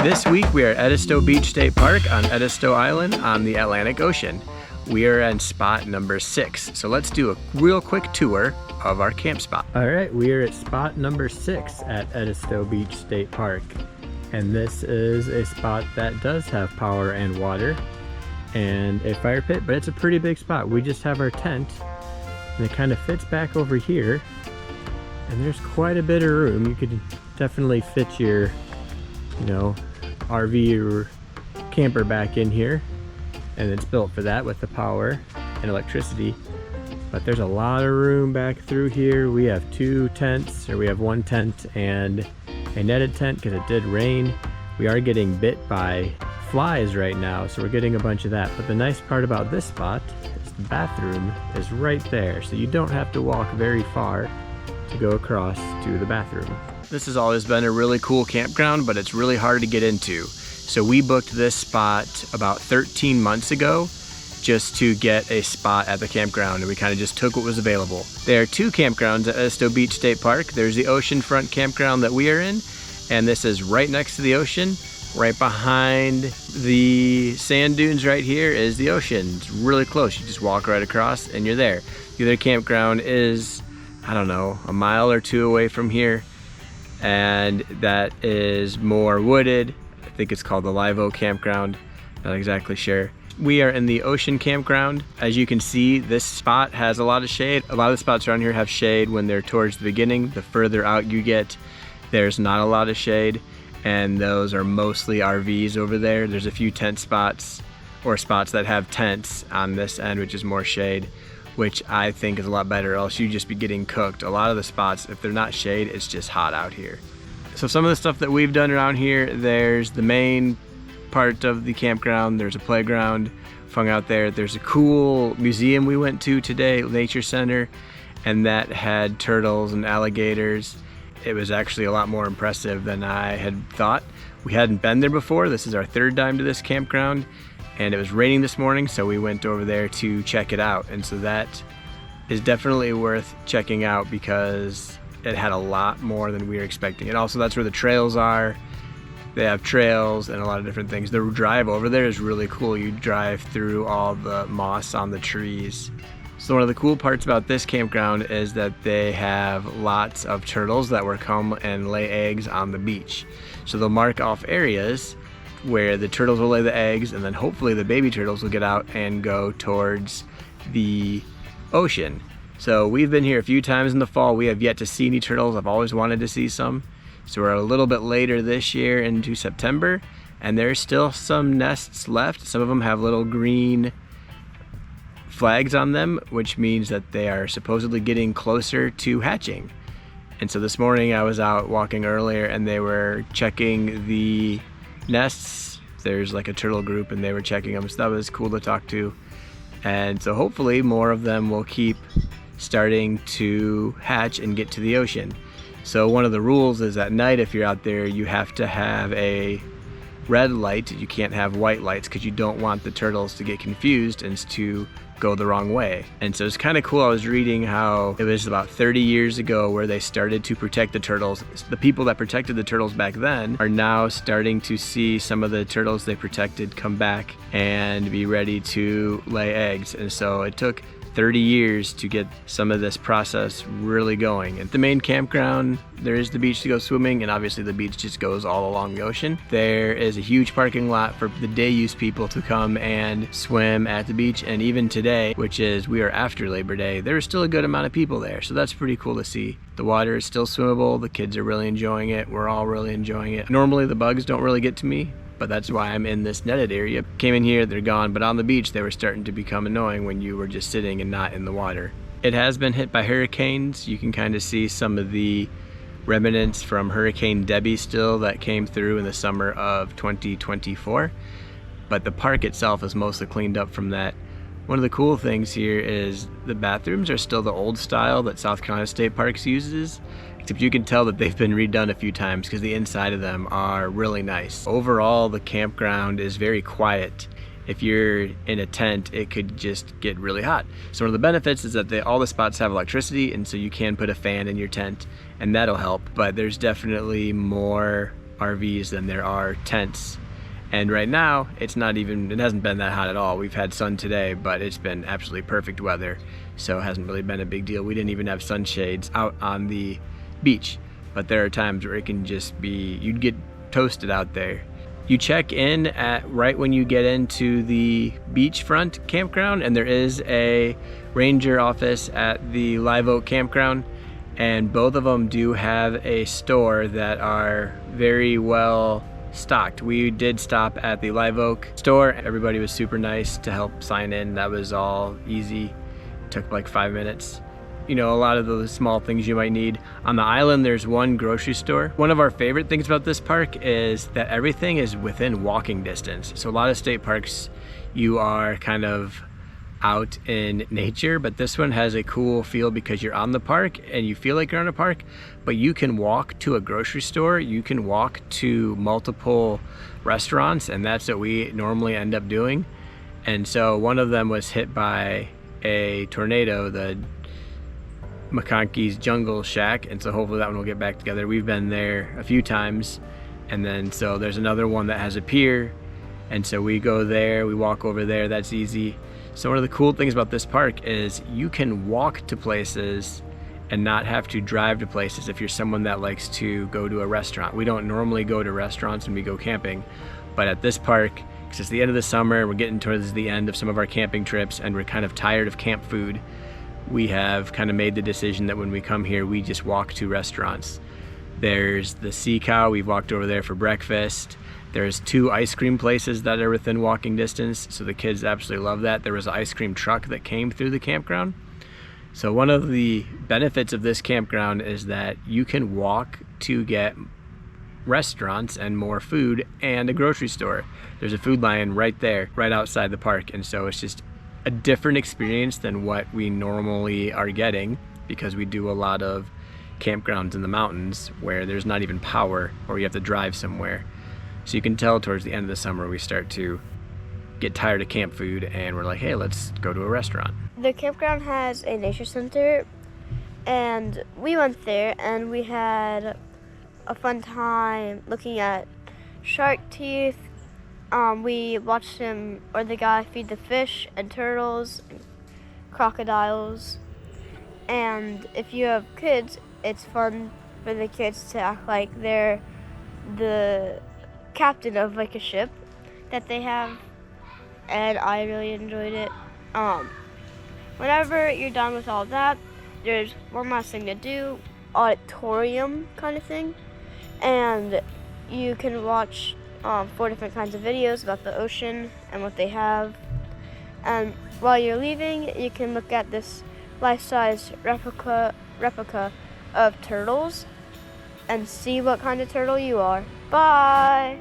This week we are at Edisto Beach State Park on Edisto Island on the Atlantic Ocean. We are in spot number 6. So let's do a real quick tour of our camp spot. All right, we are at spot number 6 at Edisto Beach State Park. And this is a spot that does have power and water and a fire pit, but it's a pretty big spot. We just have our tent and it kind of fits back over here. And there's quite a bit of room. You could definitely fit your, RV or camper back in here. And it's built for that with the power and electricity. But there's a lot of room back through here. We have 2 tents, or we have 1 tent and a netted tent because it did rain. We are getting bit by flies right now, so we're getting a bunch of that. But the nice part about this spot is the bathroom is right there, so you don't have to walk very far to go across to the bathroom. This has always been a really cool campground, but it's really hard to get into. So we booked this spot about 13 months ago just to get a spot at the campground, and we kind of just took what was available. There are 2 campgrounds at Edisto Beach State Park. There's the oceanfront campground that we are in, and this is right next to the ocean. Right behind the sand dunes right here is the ocean. It's really close. You just walk right across and you're there. The other campground is, a mile or 2 away from here, and that is more wooded. I think it's called the Live Oak Campground. Not exactly sure. We are in the ocean campground. As you can see, this spot has a lot of shade. A lot of the spots around here have shade when they're towards the beginning. The further out you get, there's not a lot of shade, and those are mostly RVs over there. There's a few tent spots or spots that have tents on this end, which is more shade, which I think is a lot better, else you'd just be getting cooked. A lot of the spots, if they're not shade, it's just hot out here. So some of the stuff that we've done around here, there's the main part of the campground. There's a playground, hung out there. There's a cool museum we went to today, Nature Center, and that had turtles and alligators. It was actually a lot more impressive than I had thought. We hadn't been there before. This is our 3rd time to this campground, and it was raining this morning, so we went over there to check it out. And so that is definitely worth checking out because it had a lot more than we were expecting. And also that's where the trails are. They have trails and a lot of different things. The drive over there is really cool. You drive through all the moss on the trees. So one of the cool parts about this campground is that they have lots of turtles that will come and lay eggs on the beach. So they'll mark off areas where the turtles will lay the eggs, and then hopefully the baby turtles will get out and go towards the ocean. So we've been here a few times in the fall. We have yet to see any turtles. I've always wanted to see some. So we're a little bit later this year into September, and there's still some nests left. Some of them have little green flags on them, which means that they are supposedly getting closer to hatching. And so this morning I was out walking earlier and they were checking the nests. There's like a turtle group and they were checking them, so that was cool to talk to. And so hopefully more of them will keep starting to hatch and get to the ocean. So one of the rules is at night, if you're out there, you have to have a red light. You can't have white lights because you don't want the turtles to get confused and to go the wrong way. And so it's kind of cool. I was reading how it was about 30 years ago where they started to protect the turtles. The people that protected the turtles back then are now starting to see some of the turtles they protected come back and be ready to lay eggs. And so it took 30 years to get some of this process really going. At the main campground, there is the beach to go swimming, and obviously the beach just goes all along the ocean. There is a huge parking lot for the day use people to come and swim at the beach, and even today, which is we are after Labor Day, there is still a good amount of people there, so that's pretty cool to see. The water is still swimmable, the kids are really enjoying it, we're all really enjoying it. Normally the bugs don't really get to me, but that's why I'm in this netted area. Came in here, they're gone, but on the beach they were starting to become annoying when you were just sitting and not in the water. It has been hit by hurricanes. You can kind of see some of the remnants from Hurricane Debbie still that came through in the summer of 2024, but the park itself is mostly cleaned up from that. One of the cool things here is the bathrooms are still the old style that South Carolina State Parks uses, except you can tell that they've been redone a few times because the inside of them are really nice. Overall, the campground is very quiet. If you're in a tent, it could just get really hot. So one of the benefits is that all the spots have electricity, and so you can put a fan in your tent and that'll help. But there's definitely more RVs than there are tents. And right now, it hasn't been that hot at all. We've had sun today, but it's been absolutely perfect weather, so it hasn't really been a big deal. We didn't even have sunshades out on the beach, but there are times where it can just be, you'd get toasted out there. You check in at right when you get into the beachfront campground, and there is a ranger office at the Live Oak campground, and both of them do have a store that are very well stocked. We did stop at the Live Oak store. Everybody was super nice to help sign in. That was all easy. Took like 5 minutes. You know, a lot of the small things you might need. On the island, there's one grocery store. One of our favorite things about this park is that everything is within walking distance. So a lot of state parks, you are kind of out in nature, but this one has a cool feel because you're on the park and you feel like you're on a park, but you can walk to a grocery store, you can walk to multiple restaurants, and that's what we normally end up doing. And so one of them was hit by a tornado, the McConkey's Jungle Shack, and so hopefully that one will get back together. We've been there a few times, and then so there's another one that has a pier, and so we go there, we walk over there, that's easy. So one of the cool things about this park is you can walk to places and not have to drive to places if you're someone that likes to go to a restaurant. We don't normally go to restaurants when we go camping, but at this park, because it's the end of the summer, we're getting towards the end of some of our camping trips and we're kind of tired of camp food, we have kind of made the decision that when we come here, we just walk to restaurants. There's the Sea Cow, we've walked over there for breakfast. There's 2 ice cream places that are within walking distance, so the kids absolutely love that. There was an ice cream truck that came through the campground. So one of the benefits of this campground is that you can walk to get restaurants and more food and a grocery store. There's a Food Lion right there, right outside the park, and so it's just a different experience than what we normally are getting because we do a lot of campgrounds in the mountains where there's not even power or you have to drive somewhere. So you can tell towards the end of the summer we start to get tired of camp food and we're like, hey, let's go to a restaurant. The campground has a nature center and we went there and we had a fun time looking at shark teeth. We watched the guy feed the fish and turtles and crocodiles. And if you have kids, it's fun for the kids to act like they're the captain of like a ship that they have, and I really enjoyed it. Whenever you're done with all that, there's one last thing to do, auditorium kind of thing, and you can watch 4 different kinds of videos about the ocean and what they have. And while you're leaving, you can look at this life-size replica of turtles and see what kind of turtle you are. Bye!